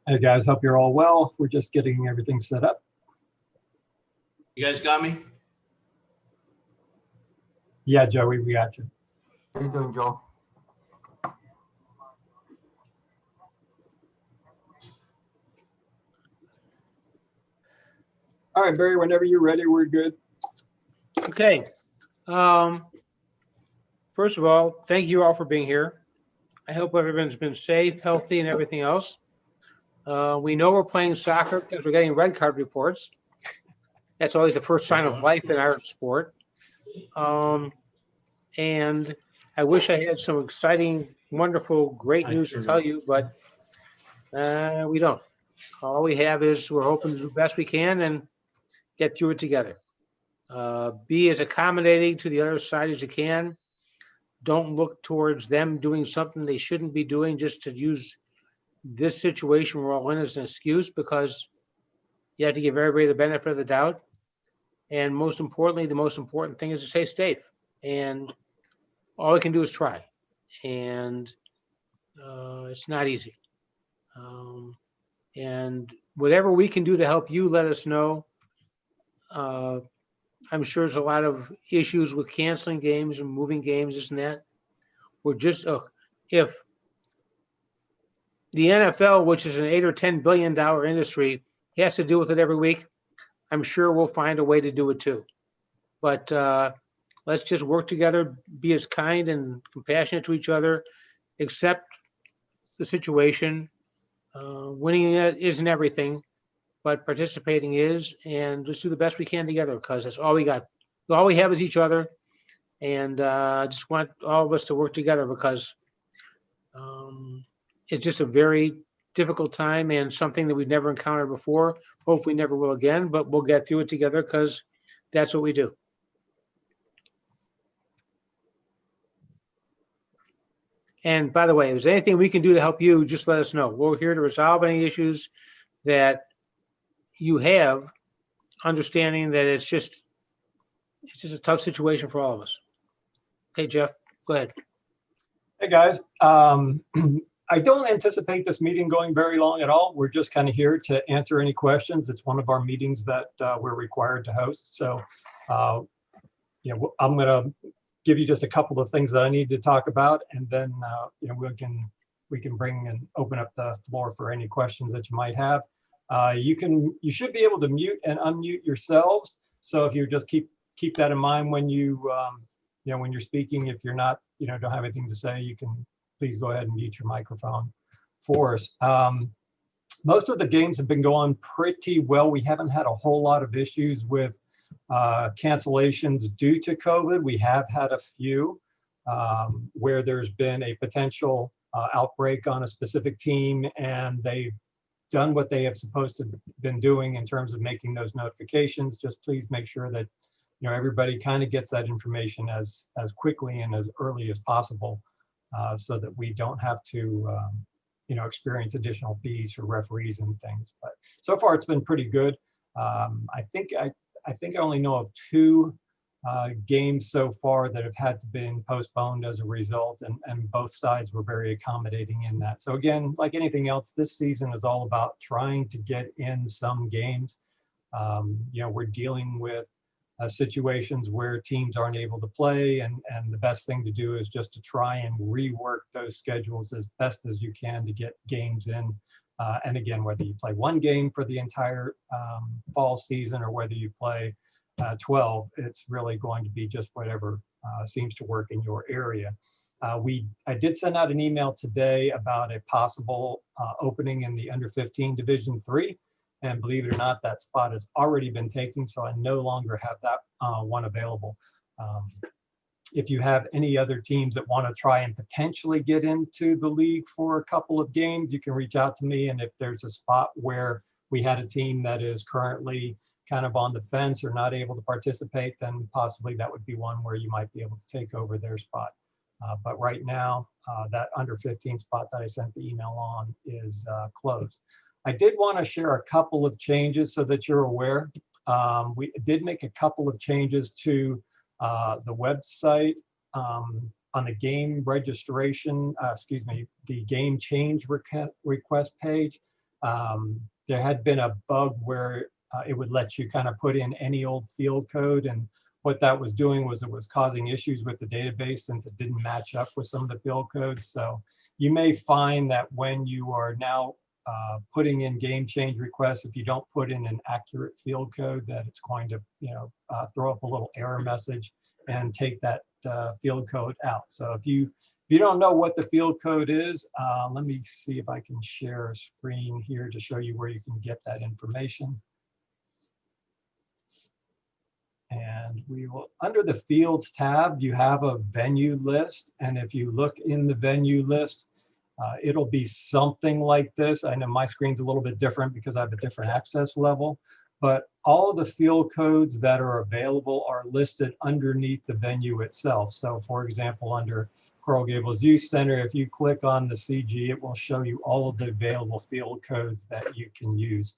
Hey guys, hope you're all well. We're just getting everything set up. You guys got me? Yeah, Joey, we got you. How you doing, Joe? All right, Barry, whenever you're ready, we're good. Okay. First of all, thank you all for being here. I hope everyone's been safe, healthy, and everything else. We know we're playing soccer because we're getting red card reports. That's always the first sign of life in our sport. And I wish I had some exciting, wonderful, great news to tell you, but we don't. All we have is we're hoping to do the best we can and get through it together. Be as accommodating to the other side as you can. Don't look towards them doing something they shouldn't be doing just to use this situation we're all in as an excuse, because you have to give everybody the benefit of the doubt. And most importantly, the most important thing is to stay safe. And all we can do is try. And it's not easy. And whatever we can do to help you, let us know. I'm sure there's a lot of issues with canceling games and moving games, this and that. We're just, if the NFL, which is an $8 or $10 billion industry, has to deal with it every week, I'm sure we'll find a way to do it too. But let's just work together, be as kind and compassionate to each other, accept the situation. Winning it isn't everything, but participating is, and just do the best we can together, because that's all we got. All we have is each other, and I just want all of us to work together, because it's just a very difficult time and something that we've never encountered before. Hopefully never will again, but we'll get through it together, because that's what we do. And by the way, if there's anything we can do to help you, just let us know. We're here to resolve any issues that you have, understanding that it's just a tough situation for all of us. Okay, Jeff, go ahead. Hey guys, I don't anticipate this meeting going very long at all. We're just kind of here to answer any questions. It's one of our meetings that we're required to host. So, you know, I'm going to give you just a couple of things that I need to talk about, and then you know, we can bring and open up the floor for any questions that you might have. You should be able to mute and unmute yourselves. So if you just keep that in mind when you know, when you're speaking, if you're not, you know, don't have anything to say, you can please go ahead and mute your microphone for us. Most of the games have been going pretty well. We haven't had a whole lot of issues with cancellations due to COVID. We have had a few where there's been a potential outbreak on a specific team, and they've done what they have supposed to been doing in terms of making those notifications. Just please make sure that, you know, everybody kind of gets that information as quickly and as early as possible, so that we don't have to you know, experience additional fees for referees and things. But so far it's been pretty good. I think I only know of 2 games so far that have had to been postponed as a result, and both sides were very accommodating in that. So again, like anything else, this season is all about trying to get in some games. You know, we're dealing with situations where teams aren't able to play, and the best thing to do is just to try and rework those schedules as best as you can to get games in. And again, whether you play 1 game for the entire fall season or whether you play 12, it's really going to be just whatever seems to work in your area. I did send out an email today about a possible opening in the under 15 Division 3. And believe it or not, that spot has already been taken, so I no longer have that one available. If you have any other teams that want to try and potentially get into the league for a couple of games, you can reach out to me. And if there's a spot where we had a team that is currently kind of on the fence or not able to participate, then possibly that would be one where you might be able to take over their spot. But right now, that under 15 spot that I sent the email on is closed. I did want to share a couple of changes so that you're aware. We did make a couple of changes to the website on the game registration, the game change request page. There had been a bug where it would let you kind of put in any old field code, and what that was doing was it was causing issues with the database since it didn't match up with some of the field codes. So you may find that when you are now putting in game change requests, if you don't put in an accurate field code, that it's going to throw up a little error message and take that field code out. So if you don't know what the field code is, let me see if I can share a screen here to show you where you can get that information. And we will, under the fields tab, you have a venue list. And if you look in the venue list, it'll be something like this. I know my screen's a little bit different because I have a different access level, but all of the field codes that are available are listed underneath the venue itself. So for example, under Coral Gables Youth Center, if you click on the CG, it will show you all of the available field codes that you can use.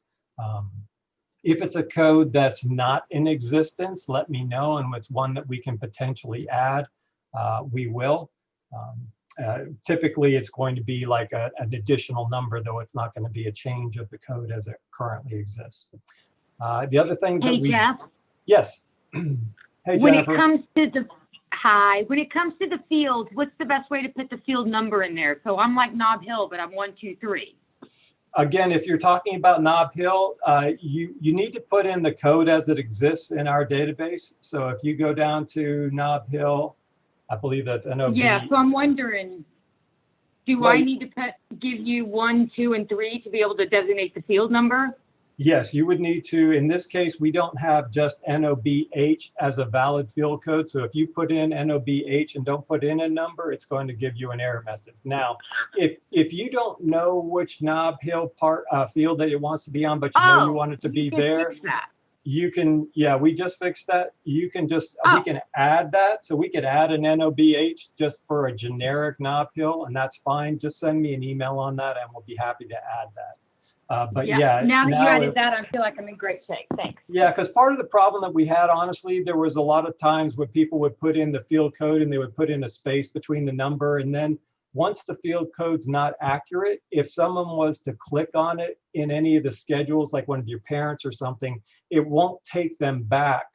If it's a code that's not in existence, let me know, and it's one that we can potentially add, we will. Typically, it's going to be like an additional number, though it's not going to be a change of the code as it currently exists. The other things that we... Jeff. Yes. Hey, when Jennifer. it comes to the when it comes to the field, what's the best way to put the field number in there? So I'm like Nob Hill, but I'm 1, 2, 3. Again, if you're talking about Nob Hill, you need to put in the code as it exists in our database. So if you go down to Nob Hill, I believe that's NOB. Yeah, so I'm wondering, do Well, I need to give you 1, 2, and 3 to be able to designate the field number? Yes, you would need to. In this case, we don't have just NOBH as a valid field code. So if you put in NOBH and don't put in a number, it's going to give you an error message. Now, if you don't know which Nob Hill field that it wants to be on, but you know you want it to be there, you can, yeah, we just fixed that. You can just, we can add that. So we could add an NOBH just for a generic Nob Hill, and that's fine. Just send me an email on that and we'll be happy to add that. But yeah, now that you added that, I feel like I'm in great shape. Thanks. Yeah, because part of the problem that we had, honestly, there was a lot of times where people would put in the field code and they would put in a space between the number. And then once the field code's not accurate, if someone was to click on it in any of the schedules, like one of your parents or something, it won't take them back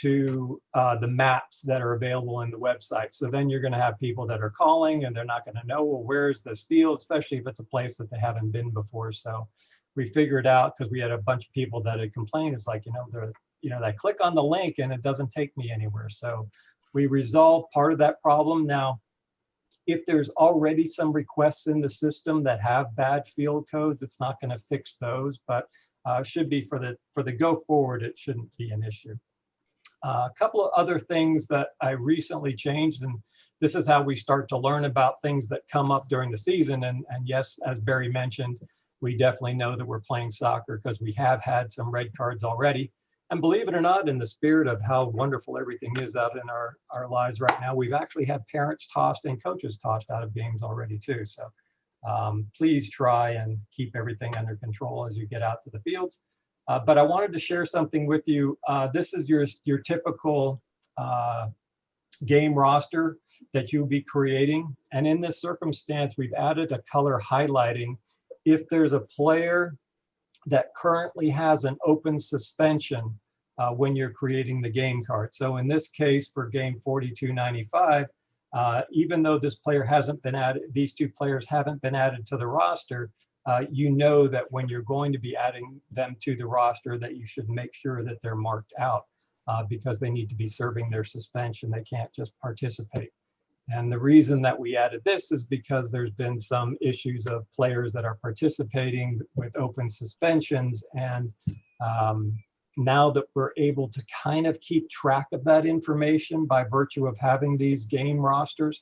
to the maps that are available in the website. So then you're going to have people that are calling and they're not going to know, well, where's this field, especially if it's a place that they haven't been before. So we figured out, because we had a bunch of people that had complained, it's like, I click on the link and it doesn't take me anywhere. So we resolved part of that problem. Now, if there's already some requests in the system that have bad field codes, it's not going to fix those, but should be for the go forward, it shouldn't be an issue. A couple of other things that I recently changed, and this is how we start to learn about things that come up during the season. And yes, as Barry mentioned, we definitely know that we're playing soccer because we have had some red cards already. And believe it or not, in the spirit of how wonderful everything is out in our lives right now, we've actually had parents tossed and coaches tossed out of games already too. So please try and keep everything under control as you get out to the fields. But I wanted to share something with you. This is your typical game roster that you'll be creating. And in this circumstance, we've added a color highlighting if there's a player that currently has an open suspension when you're creating the game card. So in this case, for game 4295, even though this player hasn't been added, these two players haven't been added to the roster, you know that when you're going to be adding them to the roster, that you should make sure that they're marked out because they need to be serving their suspension. They can't just participate. And the reason that we added this is because there's been some issues of players that are participating with open suspensions. And now that we're able to kind of keep track of that information by virtue of having these game rosters,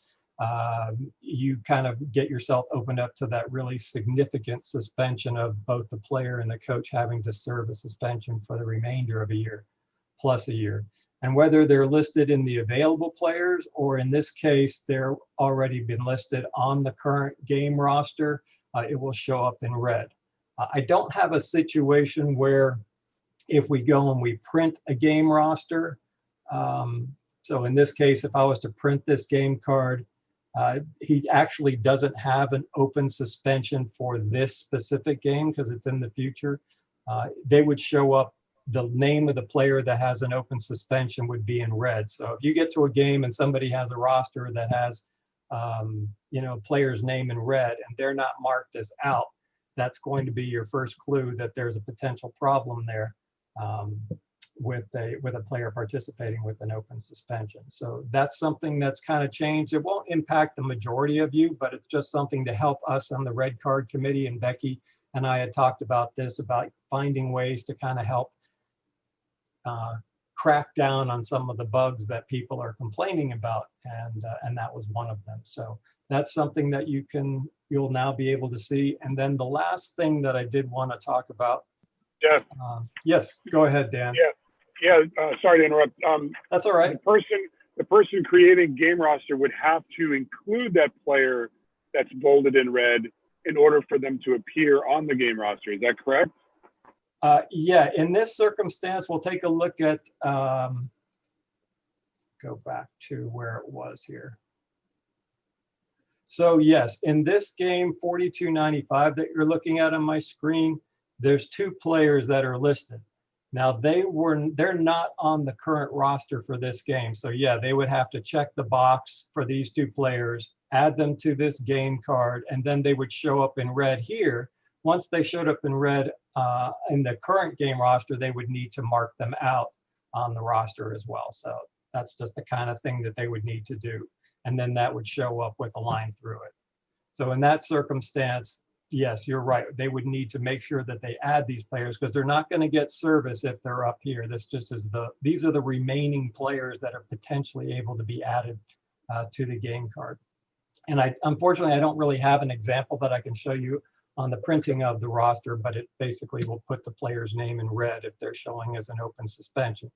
you kind of get yourself opened up to that really significant suspension of both the player and the coach having to serve a suspension for the remainder of a year, plus a year. And whether they're listed in the available players, or in this case, they're already been listed on the current game roster, it will show up in red. I don't have a situation where if we go and we print a game roster. So in this case, if I was to print this game card, he actually doesn't have an open suspension for this specific game because it's in the future. They would show up, the name of the player that has an open suspension would be in red. So if you get to a game and somebody has a roster that has, player's name in red and they're not marked as out, that's going to be your first clue that there's a potential problem there with a player participating with an open suspension. So that's something that's kind of changed. It won't impact the majority of you, but it's just something to help us on the red card committee. And Becky and I had talked about this, about finding ways to kind of help crack down on some of the bugs that people are complaining about, and that was one of them. So that's something that you'll now be able to see. And then the last thing that I did want to talk about. Jeff. Yes, go ahead, Dan. Yeah. Sorry to interrupt. That's all right. The person creating game roster would have to include that player that's bolded in red in order for them to appear on the game roster. Is that correct? Yeah, in this circumstance, we'll take a look at, go back to where it was here. So yes, in this game, 4295 that you're looking at on my screen, there's 2 players that are listed. Now they're not on the current roster for this game. So yeah, they would have to check the box for these 2 players, add them to this game card, and then they would show up in red here. Once they showed up in red in the current game roster, they would need to mark them out on the roster as well. So that's just the kind of thing that they would need to do. And then that would show up with a line through it. So in that circumstance, yes, you're right. They would need to make sure that they add these players because they're not going to get service if they're up here. This just is these are the remaining players that are potentially able to be added to the game card. And unfortunately, I don't really have an example that I can show you on the printing of the roster, but it basically will put the player's name in red if they're showing as an open suspension.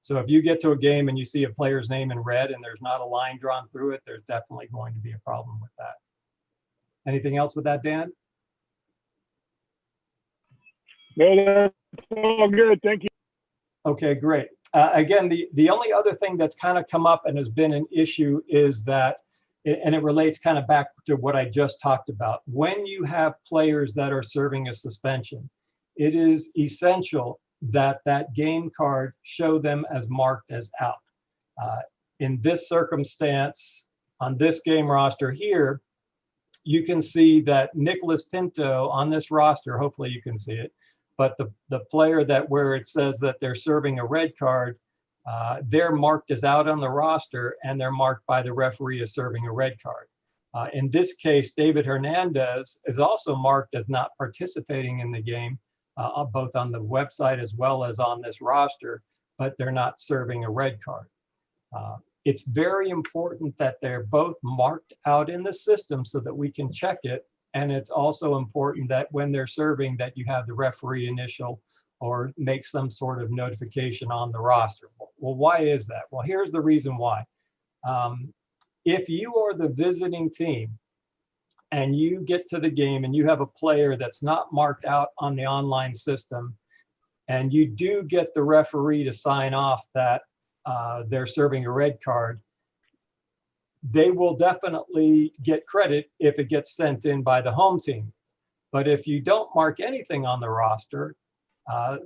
So if you get to a game and you see a player's name in red and there's not a line drawn through it, there's definitely going to be a problem with that. Anything else with that, Dan? No, that's all good. Thank you. Okay, great. Again, the only other thing that's kind of come up and has been an issue is that, and it relates kind of back to what I just talked about. When you have players that are serving a suspension, it is essential that that game card show them as marked as out. In this circumstance, on this game roster here, you can see that Nicholas Pinto on this roster, hopefully you can see it, but the player that where it says that they're serving a red card, they're marked as out on the roster and they're marked by the referee as serving a red card. In this case, David Hernandez is also marked as not participating in the game, both on the website as well as on this roster, but they're not serving a red card. It's very important that they're both marked out in the system so that we can check it. And it's also important that when they're serving that you have the referee initial or make some sort of notification on the roster. Well, why is that? Well, here's the reason why. If you are the visiting team and you get to the game and you have a player that's not marked out on the online system, and you do get the referee to sign off that they're serving a red card, they will definitely get credit if it gets sent in by the home team. But if you don't mark anything on the roster,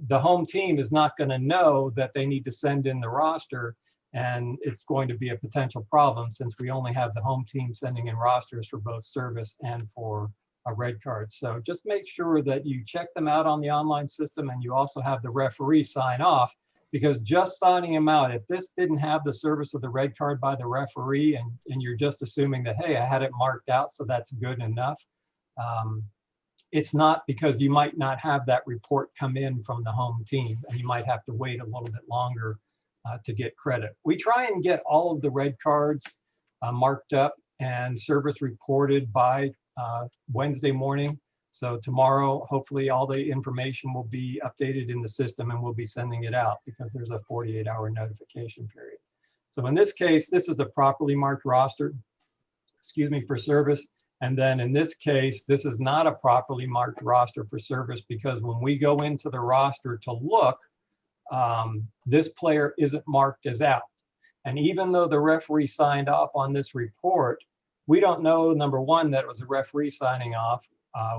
the home team is not going to know that they need to send in the roster, and it's going to be a potential problem since we only have the home team sending in rosters for both service and for a red card. So just make sure that you check them out on the online system and you also have the referee sign off, because just signing them out, if this didn't have the service of the red card by the referee and you're just assuming that, hey, I had it marked out, so that's good enough. It's not, because you might not have that report come in from the home team and you might have to wait a little bit longer to get credit. We try and get all of the red cards marked up and service reported by Wednesday morning. So tomorrow, hopefully all the information will be updated in the system and we'll be sending it out because there's a 48-hour notification period. So in this case, this is a properly marked roster, for service. And then in this case, this is not a properly marked roster for service, because when we go into the roster to look, this player isn't marked as out. And even though the referee signed off on this report, we don't know, number one, that it was the referee signing off.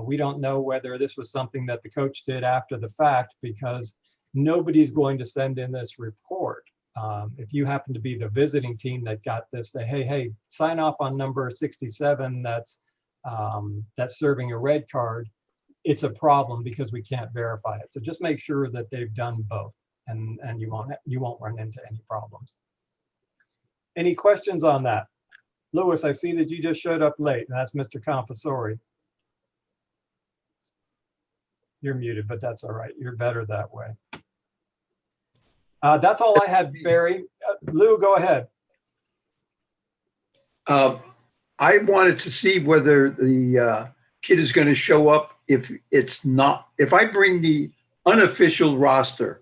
We don't know whether this was something that the coach did after the fact, because nobody's going to send in this report. If you happen to be the visiting team that got this, say, hey, sign off on number 67 that's serving a red card, it's a problem because we can't verify it. So just make sure that they've done both, and you won't run into any problems. Any questions on that? Lewis, I see that you just showed up late, and that's Mr. Confessori. You're muted, but that's all right. You're better that way. That's all I had, Barry. Lou, go ahead. I wanted to see whether the kid is going to show up if I bring the unofficial roster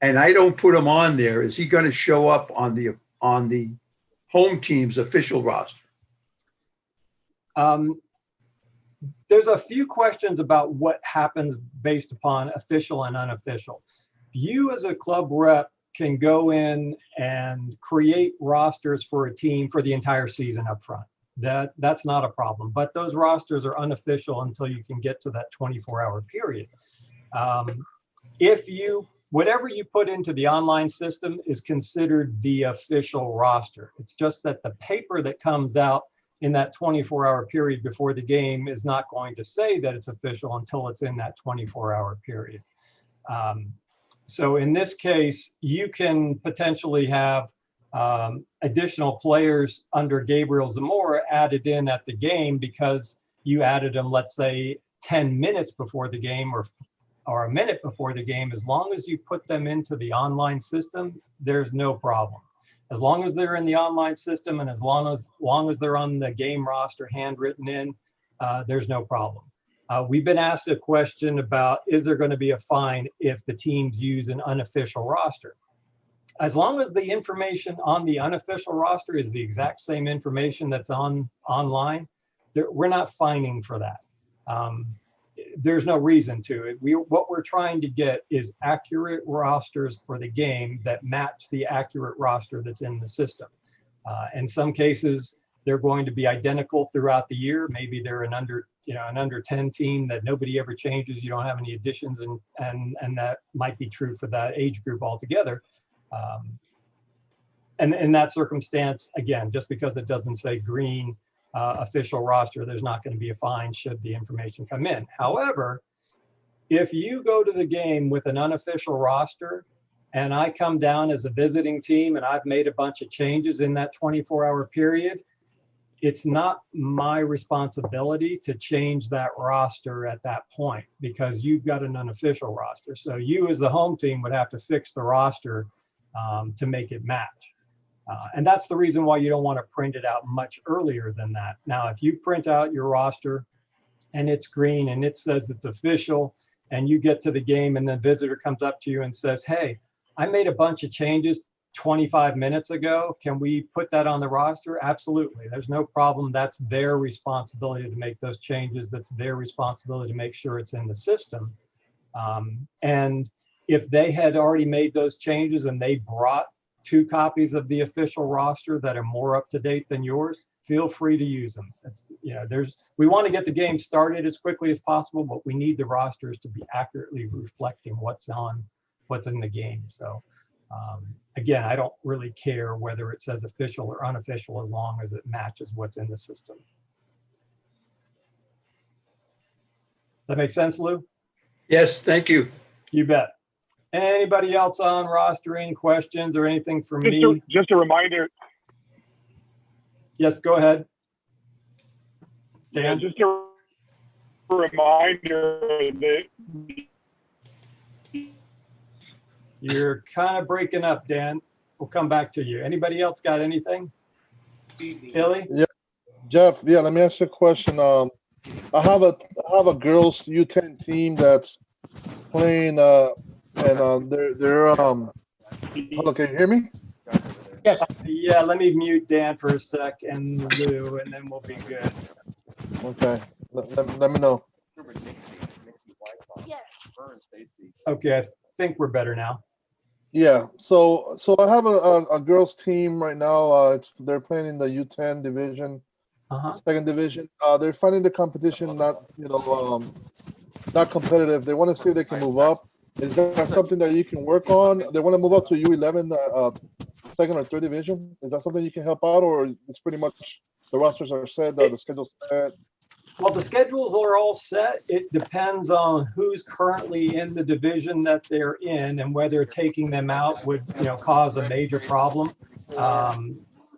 and I don't put him on there, is he going to show up on the home team's official roster? There's a few questions about what happens based upon official and unofficial. You as a club rep can go in and create rosters for a team for the entire season up front. That's not a problem, but those rosters are unofficial until you can get to that 24-hour period. Whatever you put into the online system is considered the official roster. It's just that the paper that comes out in that 24-hour period before the game is not going to say that it's official until it's in that 24-hour period. So in this case, you can potentially have additional players under Gabriel Zamora added in at the game because you added them, let's say, 10 minutes before the game or a minute before the game. As long as you put them into the online system, there's no problem. As long as they're in the online system and as long as they're on the game roster handwritten in, there's no problem. We've been asked a question about, is there going to be a fine if the teams use an unofficial roster? As long as the information on the unofficial roster is the exact same information that's online, we're not fining for that. There's no reason to. What we're trying to get is accurate rosters for the game that match the accurate roster that's in the system. In some cases, they're going to be identical throughout the year. Maybe they're an under 10 team that nobody ever changes. You don't have any additions, and that might be true for that age group altogether. And in that circumstance, again, just because it doesn't say green official roster, there's not going to be a fine should the information come in. However, if you go to the game with an unofficial roster and I come down as a visiting team and I've made a bunch of changes in that 24-hour period, it's not my responsibility to change that roster at that point because you've got an unofficial roster. So you as the home team would have to fix the roster to make it match. And that's the reason why you don't want to print it out much earlier than that. Now, if you print out your roster and it's green and it says it's official and you get to the game and the visitor comes up to you and says, hey, I made a bunch of changes 25 minutes ago. Can we put that on the roster? Absolutely. There's no problem. That's their responsibility to make those changes. That's their responsibility to make sure it's in the system. And if they had already made those changes and they brought 2 copies of the official roster that are more up to date than yours, feel free to use them. We want to get the game started as quickly as possible, but we need the rosters to be accurately reflecting what's in the game. So again, I don't really care whether it says official or unofficial as long as it matches what's in the system. That make sense, Lou? Yes, thank you. You bet. Anybody else on rostering, questions or anything for me? Just a reminder. Yes, go ahead. Yeah, Dan? just a reminder that You're kind of breaking up, Dan. We'll come back to you. Anybody else got anything? Billy? Yeah, Jeff. Yeah, let me ask you a question. I have a girls U10 team that's playing. And they're hello, can you hear me? Yes. Yeah, let me mute Dan for a sec and Lou, and then we'll be good. Okay, let me know. Okay, I think we're better now. Yeah. So I have a girls team right now. They're playing in the U10 division, Uh-huh. second division. They're finding the competition not competitive. They want to see if they can move up. Is that something that you can work on? They want to move up to U11, second or third division. Is that something you can help out, or it's pretty much the rosters are set, the schedule's set? Well, the schedules are all set. It depends on who's currently in the division that they're in and whether taking them out would, cause a major problem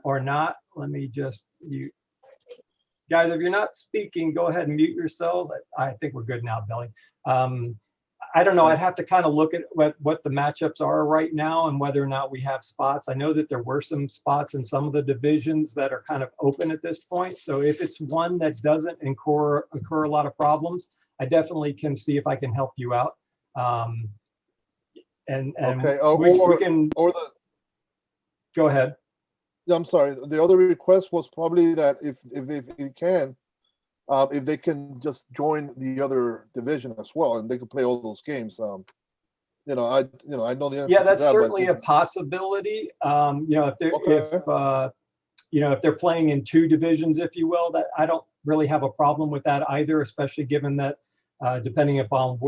or not. Let me just mute. Guys, if you're not speaking, go ahead and mute yourselves. I think we're good now, Billy. I don't know. I'd have to kind of look at what the matchups are right now and whether or not we have spots. I know that there were some spots in some of the divisions that are kind of open at this point. So if it's one that doesn't incur a lot of problems, I definitely can see if I can help you out. And Okay. we can Or the go ahead. Yeah, I'm sorry. The other request was probably that if you can, if they can just join the other division as well, and they can play all those games. I know the answer Yeah, to that's that, certainly but a possibility. If they're Okay. if they're playing in two divisions, if you will, that I don't really have a problem with that either, especially given that depending upon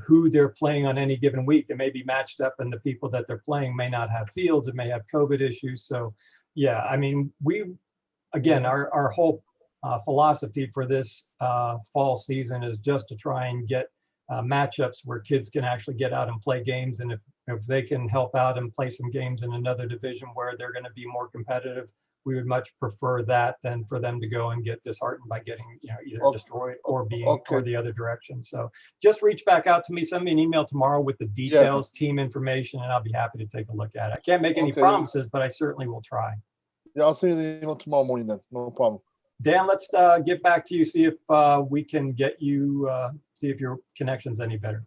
who they're playing on any given week, it may be matched up, and the people that they're playing may not have fields, it may have COVID issues. So, yeah, I mean, our whole philosophy for this fall season is just to try and get matchups where kids can actually get out and play games, and if they can help out and play some games in another division where they're going to be more competitive, we would much prefer that than for them to go and get disheartened by getting either destroyed or being or the other direction. So just reach back out to me, send me an email tomorrow with the details, team information, and I'll be happy to take a look at it. I can't make any promises, but I certainly will try. Yeah, I'll send you the email tomorrow morning then. No problem. Dan, let's get back to you, see if we can get you, see if your connection's any better.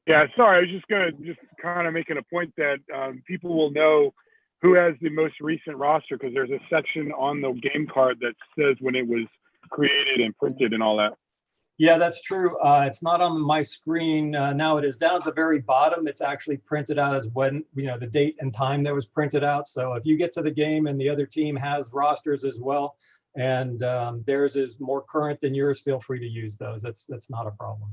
Yeah, sorry. I was just going to kind of making a point that people will know who has the most recent roster, because there's a section on the game card that says when it was created and printed and all that. Yeah, that's true. It's not on my screen now. It is down at the very bottom. It's actually printed out as when, the date and time that was printed out. So if you get to the game and the other team has rosters as well, and theirs is more current than yours, feel free to use those. That's not a problem.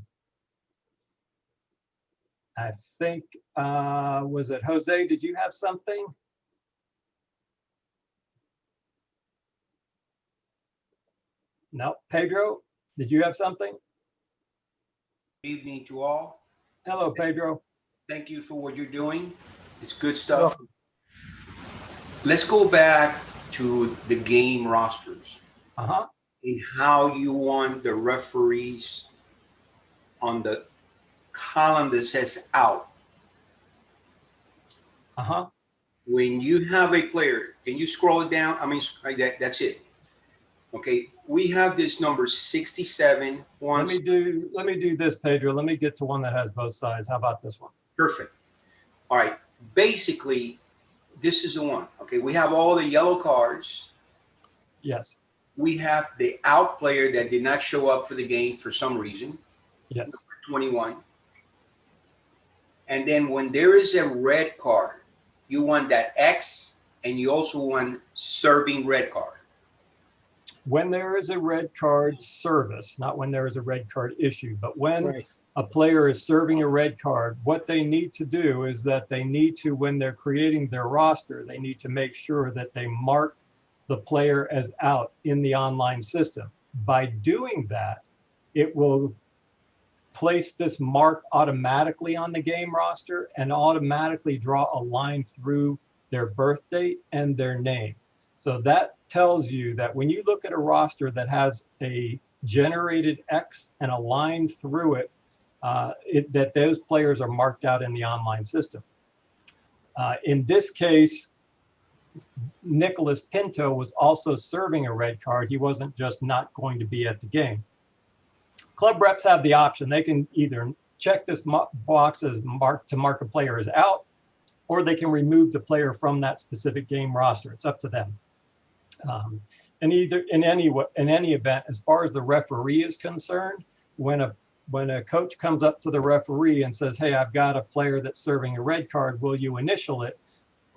I think, was it Jose? Did you have something? No. Pedro, did you have something? Good evening to all. Hello, Pedro. Thank you for what you're doing. It's good stuff. Let's go back to the game rosters. Uh-huh. And how you want the referees on the column that says out. Uh-huh. When you have a player, can you scroll it down? I mean, that's it. Okay, we have this number 67. Let me do this, Pedro. Let me get to one that has both sides. How about this one? Perfect. All right. Basically, this is the one. Okay, we have all the yellow cards. Yes. We have the out player that did not show up for the game for some reason. Yes. Number 21. And then when there is a red card, you want that X, and you also want serving red card. When there is a red card service, not when there is a red card issue, but when a player is serving a red card, what they need to do is that they need to, when they're creating their roster, they need to make sure that they mark the player as out in the online system. By doing that, it will place this mark automatically on the game roster and automatically draw a line through their birth date and their name. So that tells you that when you look at a roster that has a generated X and a line through it, that those players are marked out in the online system. In this case, Nicholas Pinto was also serving a red card. He wasn't just not going to be at the game. Club reps have the option. They can either check this box as mark a player as out, or they can remove the player from that specific game roster. It's up to them. And in any event, as far as the referee is concerned, when when a coach comes up to the referee and says, hey, I've got a player that's serving a red card, will you initial it?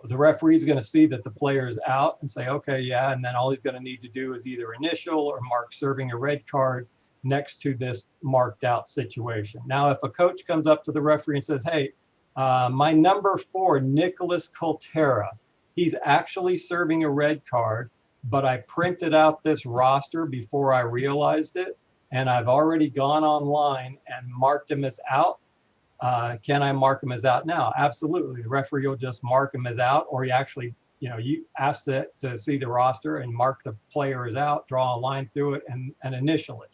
The referee is going to see that the player is out and say, okay, yeah. And then all he's going to need to do is either initial or mark serving a red card next to this marked out situation. Now, if a coach comes up to the referee and says, hey, my number 4, Nicholas Coltera, he's actually serving a red card, but I printed out this roster before I realized it, and I've already gone online and marked him as out. Can I mark him as out now? Absolutely. The referee will just mark him as out, or you actually, you ask it to see the roster and mark the player as out, draw a line through it, and initial it.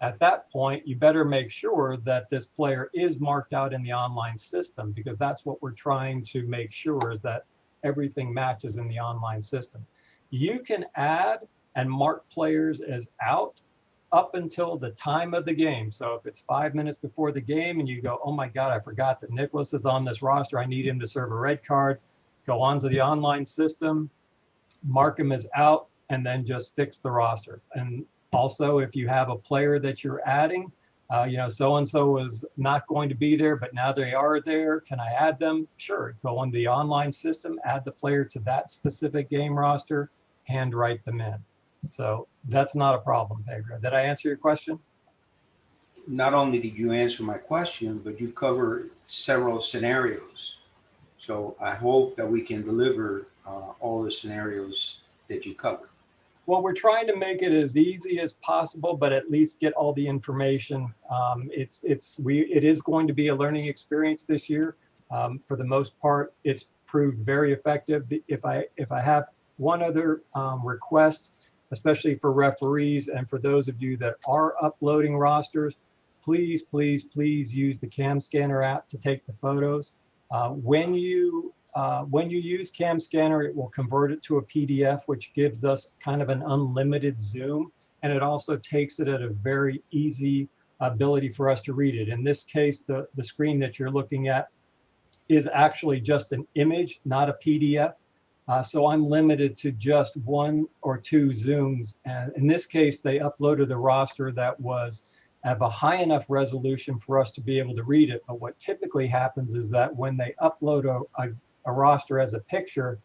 At that point, you better make sure that this player is marked out in the online system, because that's what we're trying to make sure, is that everything matches in the online system. You can add and mark players as out up until the time of the game. So if it's 5 minutes before the game and you go, oh my God, I forgot that Nicholas is on this roster, I need him to serve a red card, go onto the online system, mark him as out, and then just fix the roster. And also, if you have a player that you're adding, so-and-so is not going to be there, but now they are there, can I add them? Sure, go on the online system, add the player to that specific game roster, and write them in. So that's not a problem, Pedro. Did I answer your question? Not only did you answer my question, but you covered several scenarios. So I hope that we can deliver all the scenarios that you covered. Well, we're trying to make it as easy as possible, but at least get all the information. It is going to be a learning experience this year. For the most part, it's proved very effective. If I have one other request, especially for referees and for those of you that are uploading rosters, please, please, please use the Cam Scanner app to take the photos. When you use Cam Scanner, it will convert it to a PDF, which gives us kind of an unlimited zoom, and it also takes it at a very easy ability for us to read it. In this case, the screen that you're looking at is actually just an image, not a PDF. So I'm limited to just 1 or 2 zooms. And in this case, they uploaded a roster that was of a high enough resolution for us to be able to read it. But what typically happens is that when they upload a roster as a picture,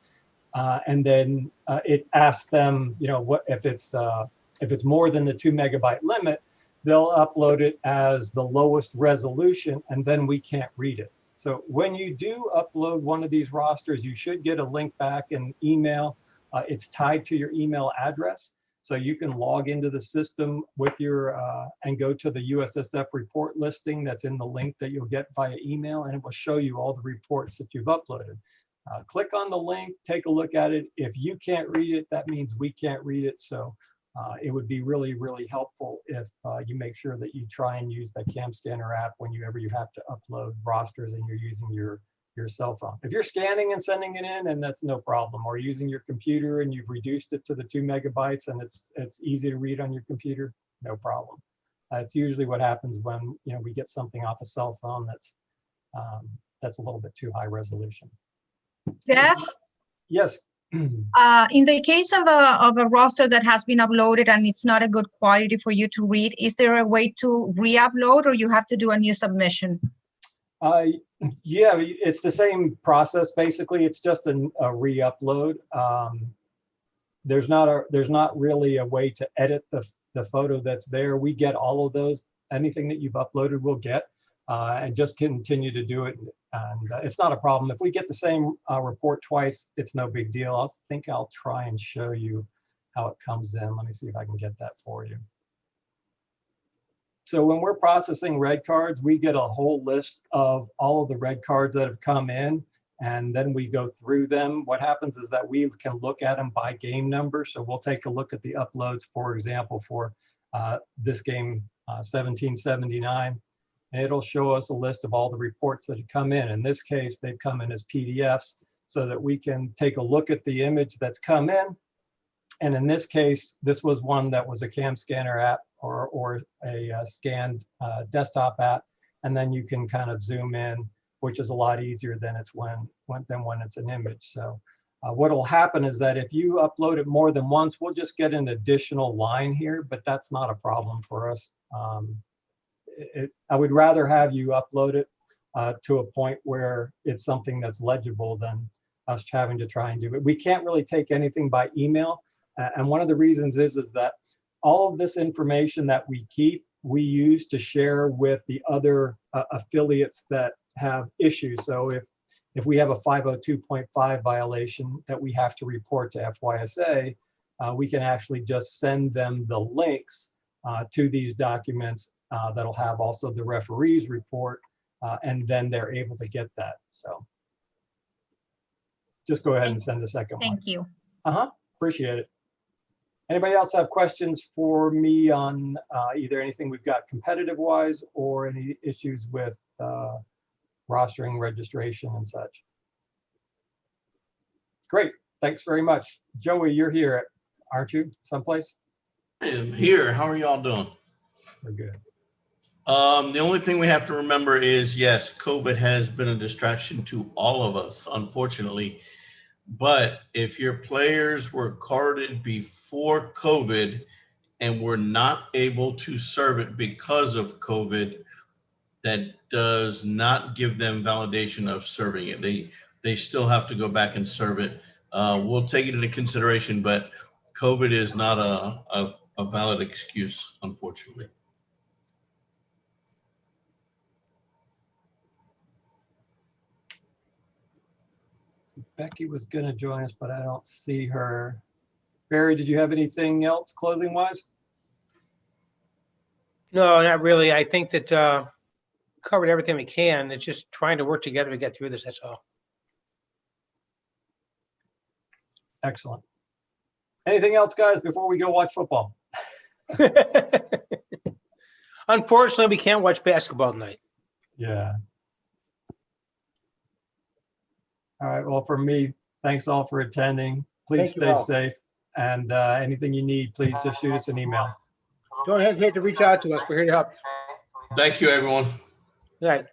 and then it asks them, what if it's more than the 2 megabyte limit, they'll upload it as the lowest resolution, and then we can't read it. So when you do upload one of these rosters, you should get a link back in email. It's tied to your email address. So you can log into the system with your, and go to the USSF report listing that's in the link that you'll get via email, and it will show you all the reports that you've uploaded. Click on the link, take a look at it. If you can't read it, that means we can't read it. So it would be really, really helpful if you make sure that you try and use the Cam Scanner app whenever you have to upload rosters and you're using your cell phone. If you're scanning and sending it in, and that's no problem, or using your computer and you've reduced it to the 2 megabytes and it's easy to read on your computer, no problem. It's usually what happens when we get something off a cell phone that's a little bit too high resolution. Jeff? Yes. In the case of a roster that has been uploaded and it's not a good quality for you to read, is there a way to re-upload, or you have to do a new submission? Yeah, it's the same process. Basically, it's just a re-upload. There's not really a way to edit the photo that's there. We get all of those. Anything that you've uploaded, we'll get, and just continue to do it. And it's not a problem. If we get the same report twice, it's no big deal. I think I'll try and show you how it comes in. Let me see if I can get that for you. So when we're processing red cards, we get a whole list of all of the red cards that have come in, and then we go through them. What happens is that we can look at them by game number. So we'll take a look at the uploads, for example, for this game, 1779. And it'll show us a list of all the reports that have come in. In this case, they've come in as PDFs so that we can take a look at the image that's come in. And in this case, this was one that was a Cam Scanner app or a scanned desktop app. And then you can kind of zoom in, which is a lot easier than when it's an image. So what will happen is that if you upload it more than once, we'll just get an additional line here, but that's not a problem for us. I would rather have you upload it to a point where it's something that's legible than us having to try and do it. We can't really take anything by email. And one of the reasons is that all of this information that we keep, we use to share with the other affiliates that have issues. So if we have a 502.5 violation that we have to report to FYSA, we can actually just send them the links to these documents that'll have also the referee's report, and then they're able to get that. So just go ahead and send the second one. Thank you. Appreciate it. Anybody else have questions for me on either anything we've got competitive wise or any issues with rostering, registration, and such? Great, thanks very much. Joey, you're here, aren't you, someplace? I am here. How are y'all doing? We're good. The only thing we have to remember is, yes, COVID has been a distraction to all of us, unfortunately. But if your players were carded before COVID and were not able to serve it because of COVID, that does not give them validation of serving it. They still have to go back and serve it. We'll take it into consideration, but COVID is not a valid excuse, unfortunately. Becky was going to join us, but I don't see her. Barry, did you have anything else closing wise? No, not really. I think that covered everything we can. It's just trying to work together to get through this, that's all. Excellent. Anything else, guys, before we go watch football? Unfortunately, we can't watch basketball tonight. Yeah. All right. Well, for me, thanks all for attending. Please Thank you stay all. safe. And anything you need, please just shoot us an email. Don't hesitate to reach out to us. We're here to help. Thank you, everyone. All right.